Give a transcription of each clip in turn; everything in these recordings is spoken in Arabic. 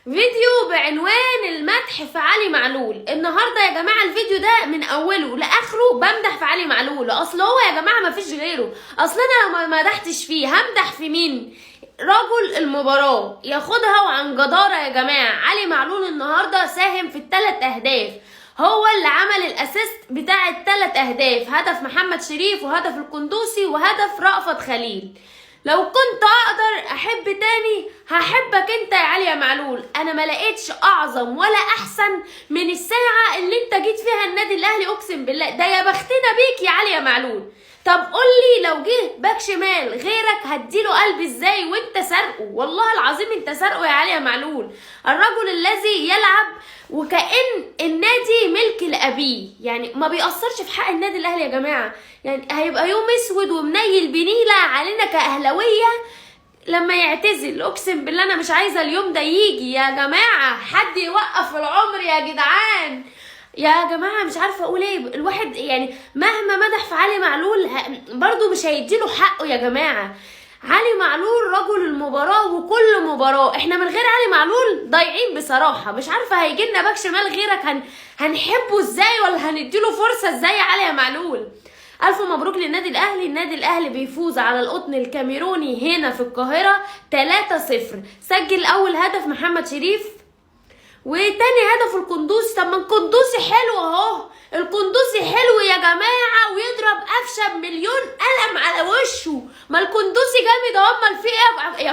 فيديو بعنوان المدح في علي معلول. النهارده يا جماعه الفيديو ده من اوله لاخره بمدح في علي معلول، اصل هو يا جماعه ما فيش غيره. اصل انا لو ما مدحتش فيه همدح في مين؟ رجل المباراه ياخدها وعن جداره يا جماعه. علي معلول النهارده ساهم في ال3 اهداف، هو اللي عمل الاسيست بتاع ال3 اهداف، هدف محمد شريف وهدف القندوسي وهدف رأفت خليل. لو كنت اقدر احب تاني هحبك انت يا علي يا معلول. انا ما لقيتش اعظم ولا احسن من الساعه اللي انت جيت فيها النادي الاهلي، اقسم بالله ده يا بختنا بيك يا علي يا معلول. طب قولي لو جه باك شمال غيرك هديله قلب ازاي وانت سارقه؟ والله العظيم انت سارقه يا علي يا معلول. الرجل الذي يلعب وكأن النادي ملك لأبيه، يعني ما بيأثرش في حق النادي الاهلي يا جماعه. يعني هيبقى يوم اسود ومنيل بنيله علينا كأهلاويه لما يعتزل. اقسم بالله انا مش عايزه اليوم ده يجي يا جماعه. حد يوقف العمر يا جدعان يا جماعه. مش عارفه اقول ايه. الواحد يعني مهما مدح في علي معلول برضو مش هيديله حقه يا جماعه. علي معلول رجل المباراه، وكل مباراه احنا من غير علي معلول ضايعين بصراحه. مش عارفه هيجي لنا باك شمال غيرك هنحبه ازاي ولا هنديله فرصه ازاي يا علي يا معلول. الف مبروك للنادي الاهلي. النادي الاهلي بيفوز على القطن الكاميروني هنا في القاهره 3-0. سجل اول هدف محمد شريف وتاني هدف القندوسي. طب ما القندوسي حلو اهو، القندوسي حلو يا جماعه ويضرب قفشه بمليون قلم على وشه. ما القندوسي جامد اهو. امال في ايه يا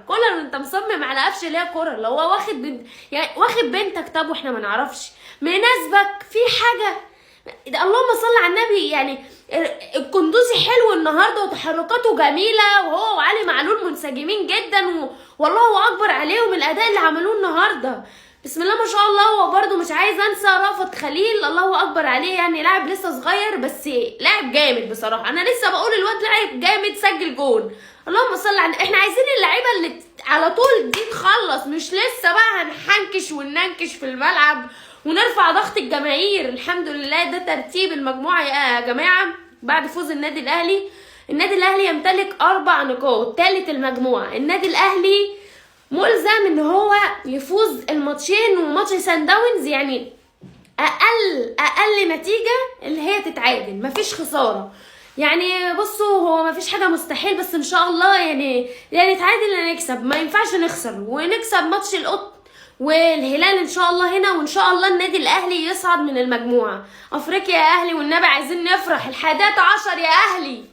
كولر انت مصمم على قفشه ليه يا كولر؟ لو هو واخد بنت يعني واخد بنتك طب واحنا ما نعرفش مناسبك في حاجه؟ اللهم صل على النبي. يعني القندوسي حلو النهارده وتحركاته جميله، وهو وعلي معلول منسجمين جدا والله اكبر عليهم الاداء اللي عملوه النهارده. بسم الله ما شاء الله. وبرده مش عايزه انسى رأفت خليل، الله اكبر عليه. يعني لاعب لسه صغير بس لاعب جامد بصراحه. انا لسه بقول الواد لاعب جامد سجل جون. اللهم صل على احنا عايزين اللعيبه اللي على طول دي تخلص، مش لسه بقى هنحنكش وننكش في الملعب ونرفع ضغط الجماهير. الحمد لله ده ترتيب المجموعه يا جماعه بعد فوز النادي الاهلي. النادي الاهلي يمتلك 4 نقاط، ثالث المجموعه. النادي الاهلي ملزم ان هو يفوز الماتشين، وماتش سان داونز يعني اقل نتيجه اللي هي تتعادل، مفيش خساره. يعني بصوا هو مفيش حاجه مستحيل، بس ان شاء الله يعني نتعادل يا نكسب. ما ينفعش نخسر، ونكسب ماتش القط والهلال ان شاء الله هنا، وان شاء الله النادي الاهلي يصعد من المجموعه. افريقيا يا اهلي والنبي عايزين نفرح. ال11 يا اهلي.